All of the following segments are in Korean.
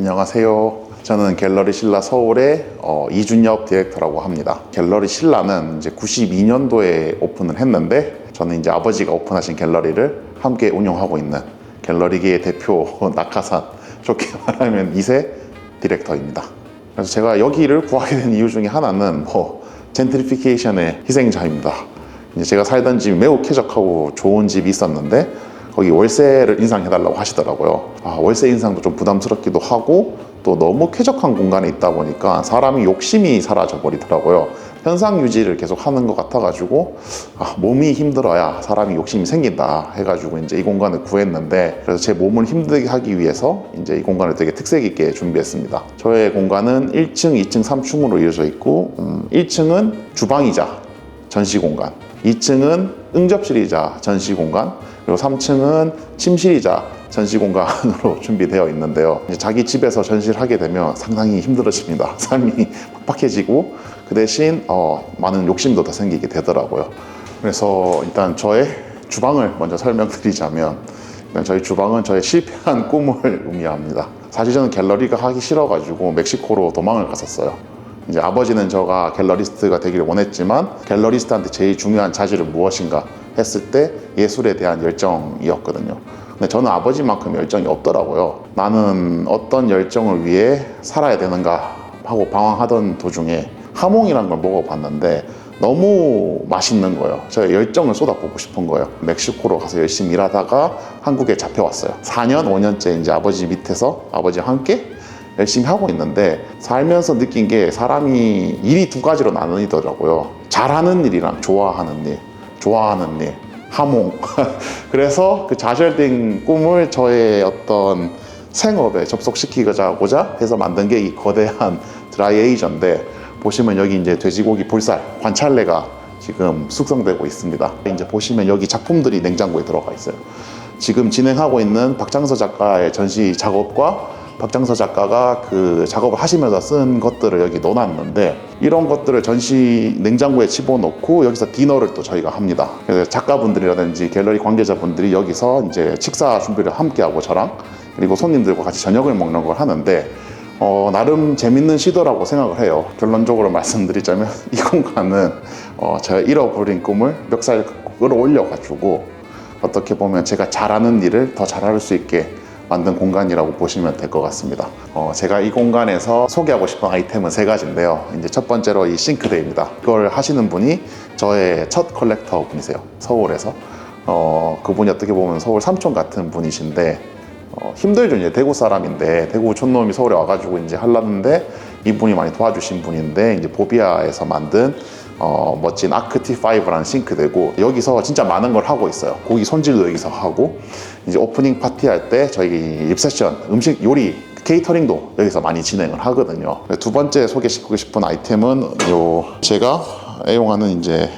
안녕하세요. 저는 갤러리 신라 서울의 이준엽 디렉터라고 합니다. 갤러리 신라는 이제 92년도에 오픈을 했는데 저는 이제 아버지가 오픈하신 갤러리를 함께 운영하고 있는 갤러리계의 대표 낙하산, 좋게 말하면 2세 디렉터입니다. 그래서 제가 여기를 구하게 된 이유 중에 하나는 젠트리피케이션의 희생자입니다. 이제 제가 살던 집이 매우 쾌적하고 좋은 집이 있었는데 거기 월세를 인상해달라고 하시더라고요. 월세 인상도 좀 부담스럽기도 하고 또 너무 쾌적한 공간에 있다 보니까 사람이 욕심이 사라져 버리더라고요. 현상 유지를 계속 하는 것 같아가지고 몸이 힘들어야 사람이 욕심이 생긴다 해가지고 이제 이 공간을 구했는데, 그래서 제 몸을 힘들게 하기 위해서 이제 이 공간을 되게 특색 있게 준비했습니다. 저의 공간은 1층, 2층, 3층으로 이루어져 있고 1층은 주방이자 전시 공간, 2층은 응접실이자 전시 공간, 그리고 3층은 침실이자 전시 공간으로 준비되어 있는데요. 이제 자기 집에서 전시를 하게 되면 상당히 힘들어집니다. 삶이 팍팍해지고 그 대신 많은 욕심도 더 생기게 되더라고요. 그래서 일단 저의 주방을 먼저 설명드리자면, 일단 저희 주방은 저의 실패한 꿈을 의미합니다. 사실 저는 갤러리가 하기 싫어가지고 멕시코로 도망을 갔었어요. 이제 아버지는 저가 갤러리스트가 되기를 원했지만 갤러리스트한테 제일 중요한 자질은 무엇인가 했을 때 예술에 대한 열정이었거든요. 근데 저는 아버지만큼 열정이 없더라고요. 나는 어떤 열정을 위해 살아야 되는가 하고 방황하던 도중에 하몽이라는 걸 먹어봤는데 너무 맛있는 거예요. 제가 열정을 쏟아붓고 싶은 거예요. 멕시코로 가서 열심히 일하다가 한국에 잡혀왔어요. 4년, 5년째 이제 아버지 밑에서 아버지와 함께 열심히 하고 있는데, 살면서 느낀 게 사람이 일이 두 가지로 나뉘더라고요. 잘하는 일이랑 좋아하는 일, 하몽. 그래서 그 좌절된 꿈을 저의 어떤 생업에 접속시키고자 해서 만든 게 이 거대한 드라이 에이저인데, 보시면 여기 이제 돼지고기 볼살, 관찰레가 지금 숙성되고 있습니다. 이제 보시면 여기 작품들이 냉장고에 들어가 있어요. 지금 진행하고 있는 박장서 작가의 전시 작업과 박장서 작가가 그 작업을 하시면서 쓴 것들을 여기 넣어놨는데, 이런 것들을 전시 냉장고에 집어넣고 여기서 디너를 또 저희가 합니다. 그래서 작가분들이라든지 갤러리 관계자분들이 여기서 이제 식사 준비를 함께하고 저랑, 그리고 손님들과 같이 저녁을 먹는 걸 하는데 나름 재밌는 시도라고 생각을 해요. 결론적으로 말씀드리자면 이 공간은 제가 잃어버린 꿈을 멱살 끌어올려가지고 어떻게 보면 제가 잘하는 일을 더 잘할 수 있게 만든 공간이라고 보시면 될 것 같습니다. 제가 이 공간에서 소개하고 싶은 아이템은 3가지인데요. 이제 첫 번째로 이 싱크대입니다. 이걸 하시는 분이 저의 첫 컬렉터 분이세요. 서울에서. 그분이 어떻게 보면 서울 삼촌 같은 분이신데, 힘들죠. 이제 대구 사람인데, 대구 촌놈이 서울에 와가지고 이제 하려는데 이분이 많이 도와주신 분인데, 이제 보비아에서 만든 멋진 아크티5라는 싱크대고, 여기서 진짜 많은 걸 하고 있어요. 고기 손질도 여기서 하고, 이제 오프닝 파티 할 때 저희 리셉션, 음식 요리, 케이터링도 여기서 많이 진행을 하거든요. 두 번째 소개시키고 싶은 아이템은 제가 애용하는 이제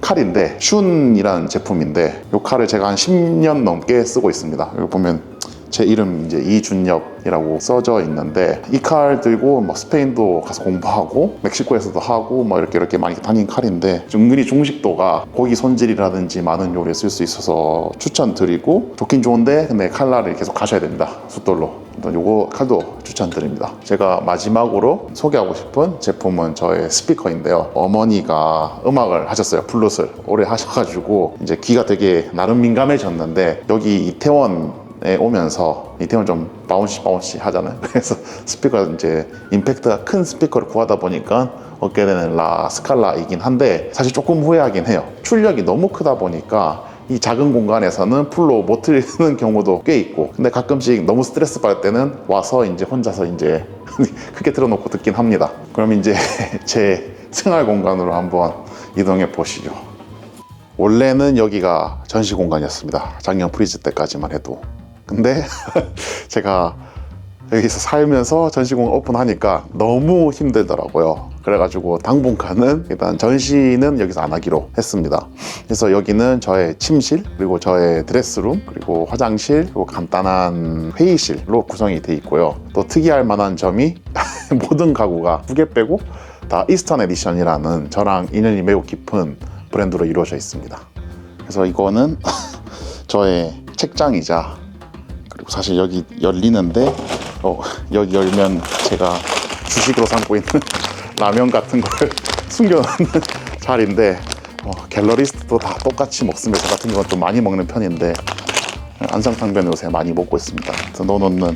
칼인데, 슌이라는 제품인데, 이 칼을 제가 한 10년 넘게 쓰고 있습니다. 여기 보면 제 이름 이제 이준엽이라고 써져 있는데, 이 칼 들고 스페인도 가서 공부하고 멕시코에서도 하고 이렇게 많이 다닌 칼인데, 은근히 중식도가 고기 손질이라든지 많은 요리에 쓸 수 있어서 추천드리고, 좋긴 좋은데 근데 칼날을 계속 가셔야 됩니다. 숫돌로. 요거 칼도 추천드립니다. 제가 마지막으로 소개하고 싶은 제품은 저의 스피커인데요. 어머니가 음악을 하셨어요. 플룻을 오래 하셔가지고 이제 귀가 되게 나름 민감해졌는데, 여기 이태원에 오면서, 이태원 좀 바운시 하잖아요. 그래서 스피커 이제 임팩트가 큰 스피커를 구하다 보니까 얻게 되는 라 스칼라이긴 한데, 사실 조금 후회하긴 해요. 출력이 너무 크다 보니까 이 작은 공간에서는 풀로 못 틀는 경우도 꽤 있고, 근데 가끔씩 너무 스트레스 받을 때는 와서 이제 혼자서 이제 크게 틀어놓고 듣긴 합니다. 그럼 이제 제 생활 공간으로 한번 이동해 보시죠. 원래는 여기가 전시 공간이었습니다. 작년 프리즈 때까지만 해도. 근데 제가 여기서 살면서 전시공간 오픈하니까 너무 힘들더라고요. 그래가지고 당분간은 일단 전시는 여기서 안 하기로 했습니다. 그래서 여기는 저의 침실, 그리고 저의 드레스룸, 그리고 화장실, 그리고 간단한 회의실로 구성이 돼 있고요. 또 특이할 만한 점이 모든 가구가 2개 빼고 다 이스턴 에디션이라는 저랑 인연이 매우 깊은 브랜드로 이루어져 있습니다. 그래서 이거는 저의 책장이자, 그리고 사실 여기 열리는데 여기 열면 제가 주식으로 삼고 있는 라면 같은 걸 숨겨놓는 자리인데 갤러리스트도 다 똑같이 먹습니다. 저 같은 경우는 좀 많이 먹는 편인데 안성탕면 요새 많이 먹고 있습니다. 그래서 넣어놓는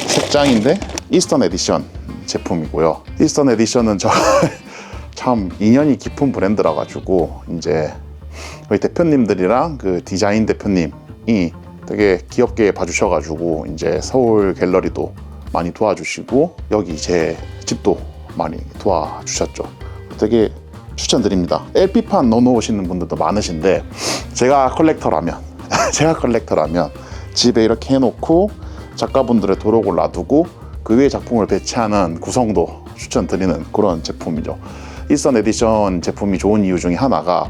책장인데 이스턴 에디션 제품이고요. 이스턴 에디션은 저 참 인연이 깊은 브랜드라 가지고 이제 저희 대표님들이랑 그 디자인 대표님이 되게 귀엽게 봐주셔가지고 이제 서울 갤러리도 많이 도와주시고 여기 제 집도 많이 도와주셨죠. 되게 추천드립니다. LP판 넣어놓으시는 분들도 많으신데 제가 컬렉터라면 집에 이렇게 해놓고 작가분들의 도록을 놔두고 그 위에 작품을 배치하는 구성도 추천드리는 그런 제품이죠. 일선 에디션 제품이 좋은 이유 중에 하나가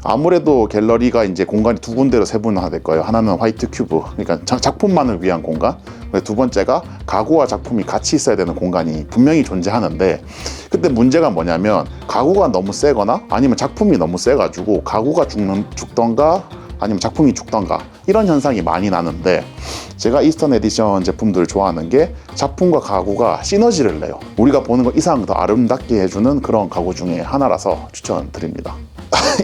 아무래도 갤러리가 이제 공간이 두 군데로 세분화될 거예요. 하나는 화이트 큐브, 그러니까 작품만을 위한 공간. 두 번째가 가구와 작품이 같이 있어야 되는 공간이 분명히 존재하는데, 그때 문제가 뭐냐면 가구가 너무 세거나 아니면 작품이 너무 세가지고 가구가 죽던가 아니면 작품이 죽던가 이런 현상이 많이 나는데, 제가 이스턴 에디션 제품들을 좋아하는 게 작품과 가구가 시너지를 내요. 우리가 보는 것 이상 더 아름답게 해주는 그런 가구 중에 하나라서 추천드립니다.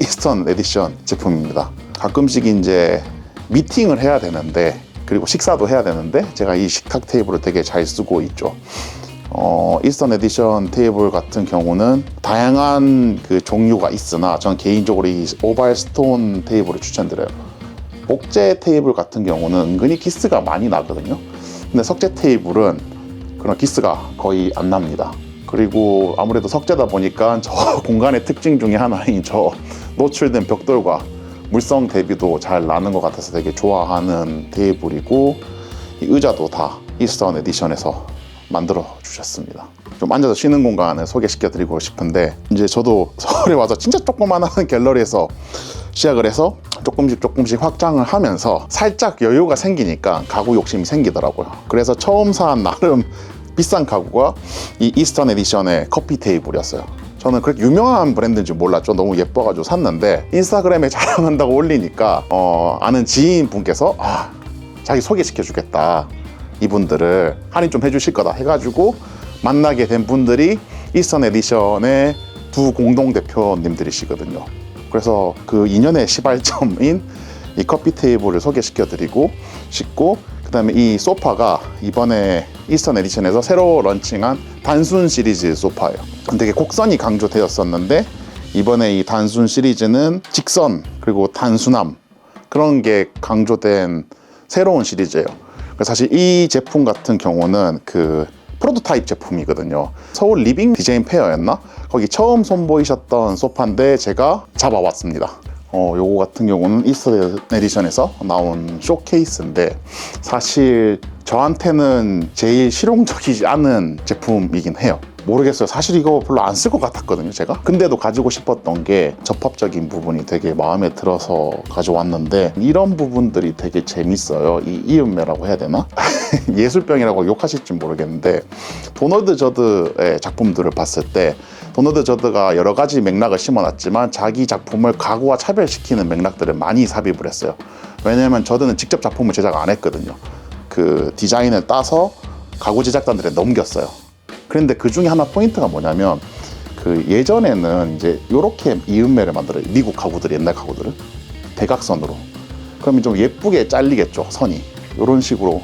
이스턴 에디션 제품입니다. 가끔씩 이제 미팅을 해야 되는데, 그리고 식사도 해야 되는데 제가 이 식탁 테이블을 되게 잘 쓰고 있죠. 이스턴 에디션 테이블 같은 경우는 다양한 그 종류가 있으나 전 개인적으로 이 오발 스톤 테이블을 추천드려요. 목재 테이블 같은 경우는 은근히 기스가 많이 나거든요. 근데 석재 테이블은 그런 기스가 거의 안 납니다. 그리고 아무래도 석재다 보니까 저 공간의 특징 중에 하나인 저 노출된 벽돌과 물성 대비도 잘 나는 것 같아서 되게 좋아하는 테이블이고, 이 의자도 다 이스턴 에디션에서 만들어 주셨습니다. 좀 앉아서 쉬는 공간을 소개시켜 드리고 싶은데, 이제 저도 서울에 와서 진짜 조그만한 갤러리에서 시작을 해서 조금씩 확장을 하면서 살짝 여유가 생기니까 가구 욕심이 생기더라고요. 그래서 처음 산 나름 비싼 가구가 이 이스턴 에디션의 커피 테이블이었어요. 저는 그렇게 유명한 브랜드인 줄 몰랐죠. 너무 예뻐가지고 샀는데 인스타그램에 자랑한다고 올리니까 아는 지인분께서 자기 소개시켜 주겠다, 이분들을 할인 좀 해주실 거다 해가지고 만나게 된 분들이 이스턴 에디션의 두 공동대표님들이시거든요. 그래서 그 인연의 시발점인 이 커피 테이블을 소개시켜 드리고 싶고, 그 다음에 이 소파가 이번에 이스턴 에디션에서 새로 런칭한 단순 시리즈 소파예요. 되게 곡선이 강조되었었는데 이번에 이 단순 시리즈는 직선 그리고 단순함, 그런 게 강조된 새로운 시리즈예요. 사실 이 제품 같은 경우는 그 프로토타입 제품이거든요. 서울 리빙 디자인 페어였나? 거기 처음 선보이셨던 소파인데 제가 잡아왔습니다. 요거 같은 경우는 이스턴 에디션에서 나온 쇼케이스인데, 사실 저한테는 제일 실용적이지 않은 제품이긴 해요. 모르겠어요. 사실 이거 별로 안 쓸 것 같았거든요, 제가. 근데도 가지고 싶었던 게 접합적인 부분이 되게 마음에 들어서 가져왔는데, 이런 부분들이 되게 재밌어요. 이 이음매라고 해야 되나? 예술병이라고 욕하실지 모르겠는데, 도너드 저드의 작품들을 봤을 때 도너드 저드가 여러 가지 맥락을 심어놨지만 자기 작품을 가구와 차별시키는 맥락들을 많이 삽입을 했어요. 왜냐면 저드는 직접 작품을 제작 안 했거든요. 그 디자인을 따서 가구 제작단들에 넘겼어요. 그런데 그 중에 하나 포인트가 뭐냐면, 그 예전에는 이제 요렇게 이음매를 만들어요. 미국 가구들, 옛날 가구들은 대각선으로. 그러면 좀 예쁘게 잘리겠죠, 선이. 요런 식으로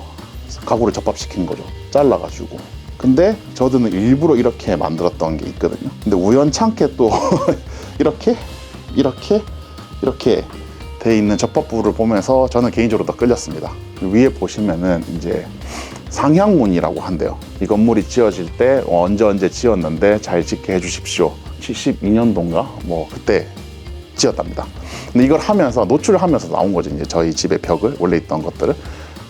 가구를 접합시킨 거죠, 잘라가지고. 근데 저드는 일부러 이렇게 만들었던 게 있거든요. 근데 우연찮게 또 이렇게 돼 있는 접합부를 보면서 저는 개인적으로 더 끌렸습니다. 위에 보시면은 이제 상향문이라고 한대요. 이 건물이 지어질 때 언제 지었는데 잘 짓게 해주십시오. 72년도인가 뭐 그때 지었답니다. 근데 이걸 하면서 노출을 하면서 나온 거죠. 이제 저희 집의 벽을, 원래 있던 것들을.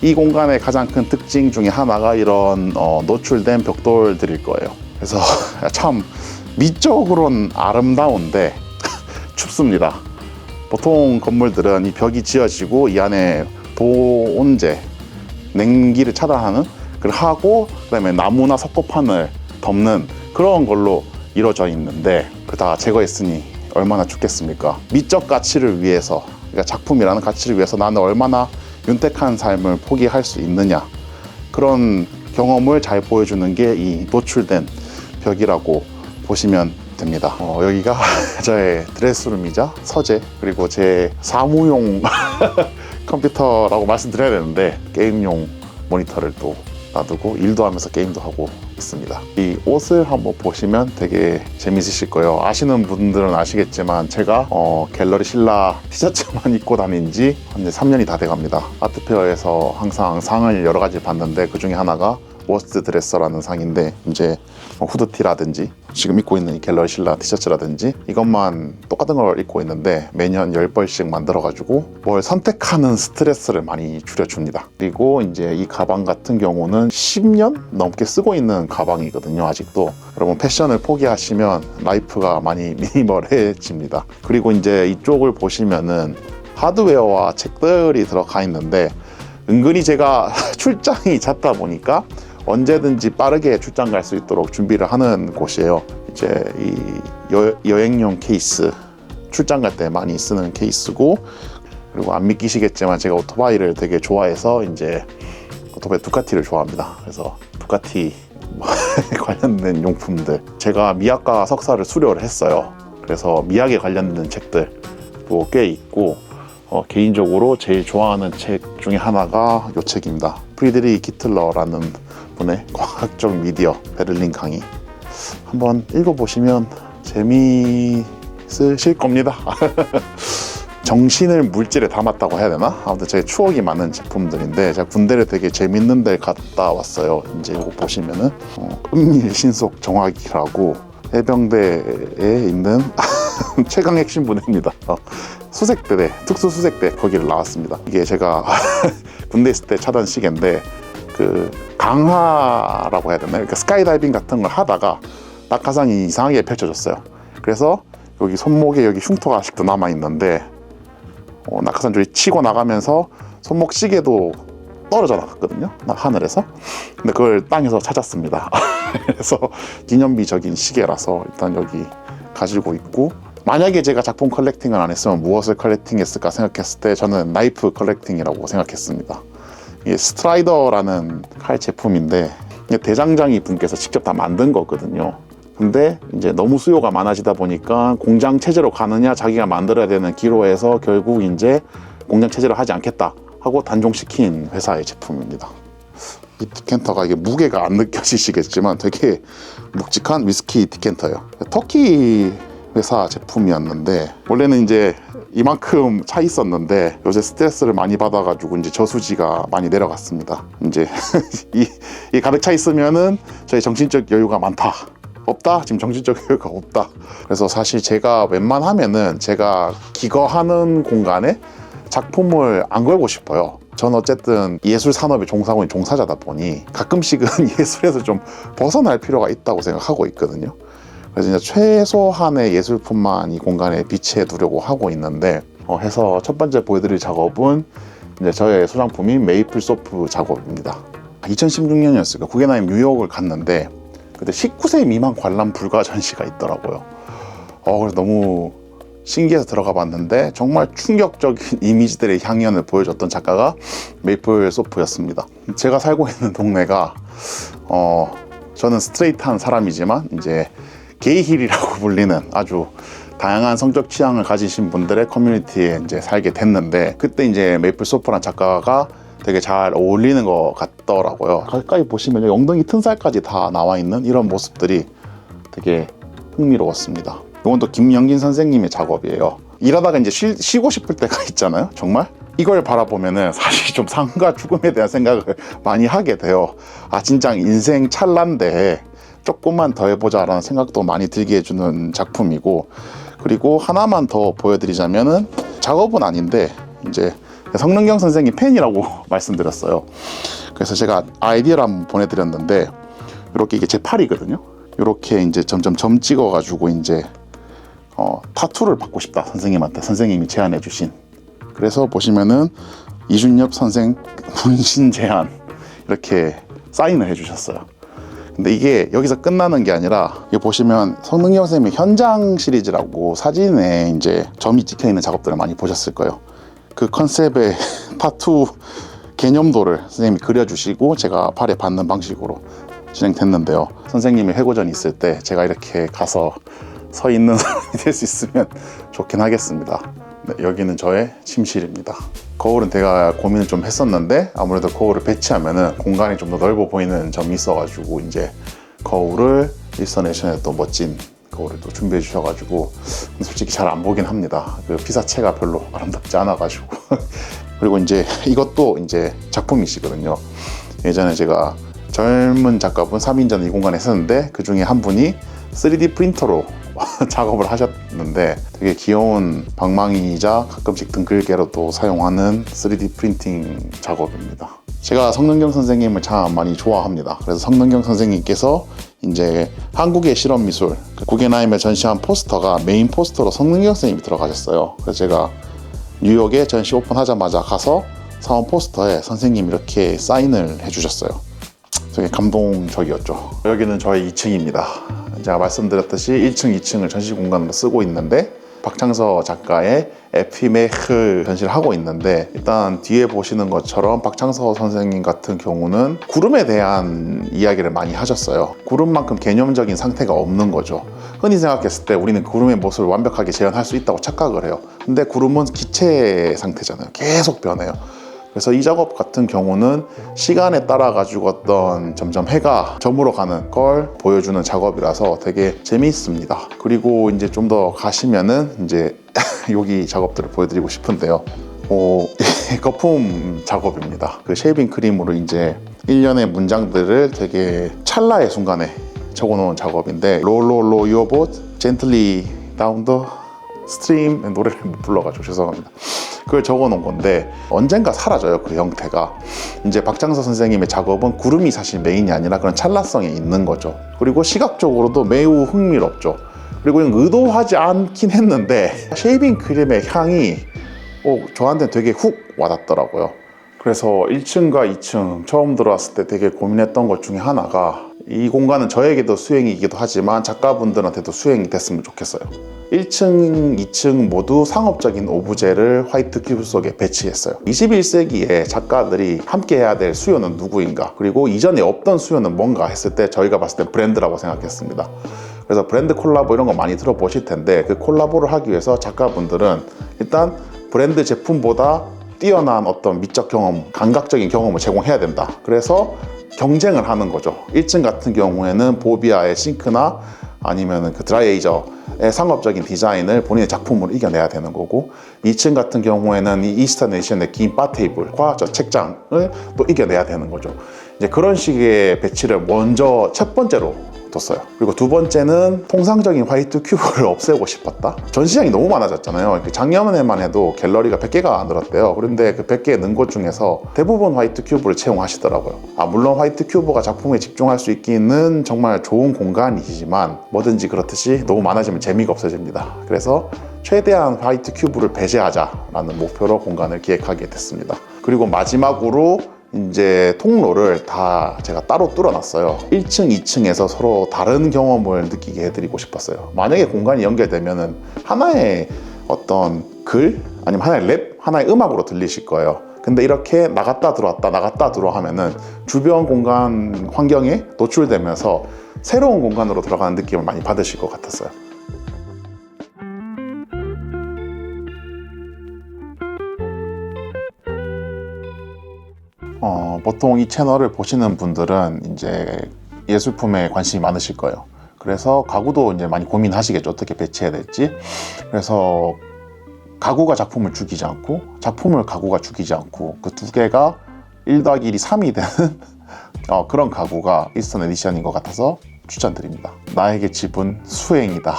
이 공간의 가장 큰 특징 중에 하나가 이런 노출된 벽돌들일 거예요. 그래서 참 미적으로는 아름다운데 춥습니다. 보통 건물들은 이 벽이 지어지고 이 안에 보온재, 냉기를 차단하는 걸 하고, 그다음에 나무나 석고판을 덮는 그런 걸로 이루어져 있는데, 그 다 제거했으니 얼마나 춥겠습니까? 미적 가치를 위해서, 그러니까 작품이라는 가치를 위해서 나는 얼마나 윤택한 삶을 포기할 수 있느냐, 그런 경험을 잘 보여주는 게 이 노출된 벽이라고 보시면 됩니다. 여기가 저의 드레스룸이자 서재, 그리고 제 사무용 컴퓨터라고 말씀드려야 되는데 게임용 모니터를 또 놔두고 일도 하면서 게임도 하고 있습니다. 이 옷을 한번 보시면 되게 재밌으실 거예요. 아시는 분들은 아시겠지만 제가 갤러리 신라 티셔츠만 입고 다닌 지 이제 3년이 다 돼갑니다. 아트페어에서 항상 상을 여러 가지 받는데 그 중에 하나가 워스트 드레서라는 상인데, 이제 후드티라든지 지금 입고 있는 이 갤러리 신라 티셔츠라든지 이것만 똑같은 걸 입고 있는데 매년 10벌씩 만들어가지고 뭘 선택하는 스트레스를 많이 줄여줍니다. 그리고 이제 이 가방 같은 경우는 10년 넘게 쓰고 있는 가방이거든요. 아직도. 여러분 패션을 포기하시면 라이프가 많이 미니멀해집니다. 그리고 이제 이쪽을 보시면은 하드웨어와 책들이 들어가 있는데, 은근히 제가 출장이 잦다 보니까 언제든지 빠르게 출장 갈 수 있도록 준비를 하는 곳이에요. 이제 이 여행용 케이스, 출장 갈 때 많이 쓰는 케이스고, 그리고 안 믿기시겠지만 제가 오토바이를 되게 좋아해서 이제 오토바이 두카티를 좋아합니다. 그래서 두카티 관련된 용품들, 제가 미학과 석사를 수료를 했어요. 그래서 미학에 관련된 책들도 꽤 있고, 개인적으로 제일 좋아하는 책 중에 하나가 이 책입니다. 프리드리히 키틀러라는 분의 과학적 미디어 베를린 강의, 한번 읽어보시면 재미있으실 겁니다. 정신을 물질에 담았다고 해야 되나? 아무튼 제 추억이 많은 제품들인데, 제가 군대를 되게 재밌는 데 갔다 왔어요. 이제 이거 보시면은 은밀 신속 정화기라고 해병대에 있는 최강 핵심 부대입니다. 수색대대, 특수 수색대 거기를 나왔습니다. 이게 제가 군대 있을 때 차던 시계인데, 그 강하라고 해야 되나요? 그러니까 스카이다이빙 같은 걸 하다가 낙하산이 이상하게 펼쳐졌어요. 그래서 여기 손목에 여기 흉터가 아직도 남아 있는데, 낙하산 쪽에 치고 나가면서 손목 시계도 떨어져 나갔거든요, 하늘에서. 근데 그걸 땅에서 찾았습니다. 그래서 기념비적인 시계라서 일단 여기 가지고 있고, 만약에 제가 작품 컬렉팅을 안 했으면 무엇을 컬렉팅했을까 생각했을 때 저는 나이프 컬렉팅이라고 생각했습니다. 이게 스트라이더라는 칼 제품인데, 대장장이 분께서 직접 다 만든 거거든요. 근데 이제 너무 수요가 많아지다 보니까 공장 체제로 가느냐 자기가 만들어야 되는 기로에서 결국 이제 공장 체제로 하지 않겠다 하고 단종시킨 회사의 제품입니다. 이 디켄터가 이게 무게가 안 느껴지시겠지만 되게 묵직한 위스키 디켄터예요. 터키 회사 제품이었는데, 원래는 이제 이만큼 차 있었는데 요새 스트레스를 많이 받아가지고 이제 저수지가 많이 내려갔습니다. 이제 이 가득 차 있으면은 저희 정신적 여유가 많다, 없다, 지금 정신적 여유가 없다. 그래서 사실 제가 웬만하면은 제가 기거하는 공간에 작품을 안 걸고 싶어요. 전 어쨌든 예술 산업에 종사하고 있는 종사자다 보니 가끔씩은 예술에서 좀 벗어날 필요가 있다고 생각하고 있거든요. 그래서 이제 최소한의 예술품만 이 공간에 비치해 두려고 하고 있는데, 해서 첫 번째 보여드릴 작업은 이제 저의 소장품인 메이플 소프 작업입니다. 2016년이었을까, 구겐하임 뉴욕을 갔는데 그때 19세 미만 관람 불가 전시가 있더라고요. 그래서 너무 신기해서 들어가 봤는데 정말 충격적인 이미지들의 향연을 보여줬던 작가가 메이플 소프였습니다. 제가 살고 있는 동네가 저는 스트레이트한 사람이지만 이제 게이힐이라고 불리는 아주 다양한 성적 취향을 가지신 분들의 커뮤니티에 이제 살게 됐는데, 그때 이제 메이플 소프라는 작가가 되게 잘 어울리는 것 같더라고요. 가까이 보시면 엉덩이 튼살까지 다 나와 있는 이런 모습들이 되게 흥미로웠습니다. 이건 또 김영진 선생님의 작업이에요. 일하다가 이제 쉬고 싶을 때가 있잖아요. 정말 이걸 바라보면은 사실 좀 삶과 죽음에 대한 생각을 많이 하게 돼요. 진짜 인생 찰나인데 조금만 더 해보자 라는 생각도 많이 들게 해주는 작품이고, 그리고 하나만 더 보여드리자면은 작업은 아닌데 이제 성능경 선생님 팬이라고 말씀드렸어요. 그래서 제가 아이디어를 한번 보내드렸는데, 이렇게 이게 제 팔이거든요. 이렇게 이제 점점 점 찍어가지고 이제 타투를 받고 싶다, 선생님한테 선생님이 제안해 주신. 그래서 보시면은 이준엽 선생 분신 제안 이렇게 사인을 해주셨어요. 근데 이게 여기서 끝나는 게 아니라, 여기 보시면 성능경 선생님의 현장 시리즈라고 사진에 이제 점이 찍혀 있는 작업들을 많이 보셨을 거예요. 그 컨셉의 타투 개념도를 선생님이 그려주시고 제가 팔에 받는 방식으로 진행됐는데요. 선생님이 해고전 있을 때 제가 이렇게 가서 서 있는 사람이 될 수 있으면 좋긴 하겠습니다. 네, 여기는 저의 침실입니다. 거울은 제가 고민을 좀 했었는데 아무래도 거울을 배치하면은 공간이 좀 더 넓어 보이는 점이 있어가지고 이제 거울을 일선에이션에 또 멋진 거울을 또 준비해 주셔가지고 솔직히 잘 안 보긴 합니다. 그 피사체가 별로 아름답지 않아가지고 그리고 이제 이것도 이제 작품이시거든요. 예전에 제가 젊은 작가분 3인전 이 공간에 썼는데 그 중에 한 분이 3D 프린터로 작업을 하셨는데 되게 귀여운 방망이이자 가끔씩 등글개로도 사용하는 3D 프린팅 작업입니다. 제가 성능경 선생님을 참 많이 좋아합니다. 그래서 성능경 선생님께서 이제 한국의 실험미술 구겐하임에 전시한 포스터가 메인 포스터로 성능경 선생님이 들어가셨어요. 그래서 제가 뉴욕에 전시 오픈하자마자 가서 사온 포스터에 선생님이 이렇게 사인을 해주셨어요. 되게 감동적이었죠. 여기는 저의 2층입니다. 제가 말씀드렸듯이 1층, 2층을 전시 공간으로 쓰고 있는데 박창서 작가의 에피메흐 전시를 하고 있는데 일단 뒤에 보시는 것처럼 박창서 선생님 같은 경우는 구름에 대한 이야기를 많이 하셨어요. 구름만큼 개념적인 상태가 없는 거죠. 흔히 생각했을 때 우리는 구름의 모습을 완벽하게 재현할 수 있다고 착각을 해요. 근데 구름은 기체 상태잖아요. 계속 변해요. 그래서 이 작업 같은 경우는 시간에 따라 가지고 어떤 점점 해가 저물어 가는 걸 보여주는 작업이라서 되게 재미있습니다. 그리고 이제 좀 더 가시면은 이제 여기 작업들을 보여드리고 싶은데요. 거품 작업입니다. 그 쉐이빙 크림으로 이제 일련의 문장들을 되게 찰나의 순간에 적어 놓은 작업인데 Roll your boat gently down the stream 노래를 못 불러가지고 죄송합니다. 그걸 적어 놓은 건데 언젠가 사라져요. 그 형태가. 이제 박창서 선생님의 작업은 구름이 사실 메인이 아니라 그런 찰나성이 있는 거죠. 그리고 시각적으로도 매우 흥미롭죠. 그리고 의도하지 않긴 했는데 쉐이빙 크림의 향이 저한테는 되게 훅 와닿더라고요. 그래서 1층과 2층 처음 들어왔을 때 되게 고민했던 것 중에 하나가 이 공간은 저에게도 수행이기도 하지만 작가분들한테도 수행이 됐으면 좋겠어요. 1층, 2층 모두 상업적인 오브제를 화이트 큐브 속에 배치했어요. 21세기에 작가들이 함께 해야 될 수요는 누구인가, 그리고 이전에 없던 수요는 뭔가 했을 때 저희가 봤을 때 브랜드라고 생각했습니다. 그래서 브랜드 콜라보 이런 거 많이 들어보실 텐데 그 콜라보를 하기 위해서 작가분들은 일단 브랜드 제품보다 뛰어난 어떤 미적 경험, 감각적인 경험을 제공해야 된다. 그래서 경쟁을 하는 거죠. 1층 같은 경우에는 보비아의 싱크나 아니면 그 드라이에이저의 상업적인 디자인을 본인의 작품으로 이겨내야 되는 거고, 2층 같은 경우에는 이 이스터네이션의 긴 바 테이블과 저 책장을 또 이겨내야 되는 거죠. 이제 그런 식의 배치를 먼저 첫 번째로 뒀어요. 그리고 두 번째는 통상적인 화이트 큐브를 없애고 싶었다. 전시장이 너무 많아졌잖아요. 작년에만 해도 갤러리가 100개가 늘었대요. 그런데 그 100개 는 곳 중에서 대부분 화이트 큐브를 채용하시더라고요. 물론 화이트 큐브가 작품에 집중할 수 있기는 정말 좋은 공간이지만 뭐든지 그렇듯이 너무 많아지면 재미가 없어집니다. 그래서 최대한 화이트 큐브를 배제하자라는 목표로 공간을 기획하게 됐습니다. 그리고 마지막으로 이제 통로를 다 제가 따로 뚫어놨어요. 1층, 2층에서 서로 다른 경험을 느끼게 해드리고 싶었어요. 만약에 공간이 연결되면은 하나의 어떤 글, 아니면 하나의 랩, 하나의 음악으로 들리실 거예요. 근데 이렇게 나갔다 들어왔다 나갔다 들어 하면은 주변 공간 환경에 노출되면서 새로운 공간으로 들어가는 느낌을 많이 받으실 것 같았어요. 보통 이 채널을 보시는 분들은 이제 예술품에 관심이 많으실 거예요. 그래서 가구도 이제 많이 고민하시겠죠. 어떻게 배치해야 될지. 그래서 가구가 작품을 죽이지 않고 작품을 가구가 죽이지 않고 그 두 개가 1+1이 3이 되는 그런 가구가 이스턴 에디션인 것 같아서 추천드립니다. 나에게 집은 수행이다.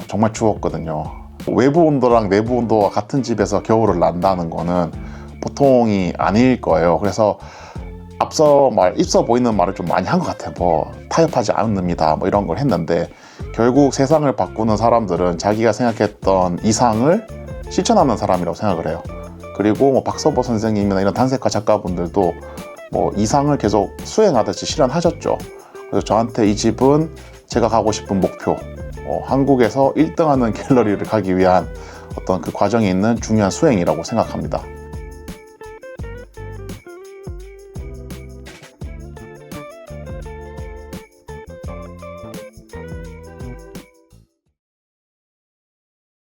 정말 추웠거든요. 외부 온도랑 내부 온도가 같은 집에서 겨울을 난다는 거는 보통이 아닐 거예요. 그래서 앞서 입서 보이는 말을 좀 많이 한 것 같아요. 타협하지 않습니다. 이런 걸 했는데 결국 세상을 바꾸는 사람들은 자기가 생각했던 이상을 실천하는 사람이라고 생각을 해요. 그리고 박서보 선생님이나 이런 단색화 작가분들도 이상을 계속 수행하듯이 실현하셨죠. 그래서 저한테 이 집은 제가 가고 싶은 목표, 한국에서 1등하는 갤러리를 가기 위한 어떤 그 과정에 있는 중요한 수행이라고 생각합니다.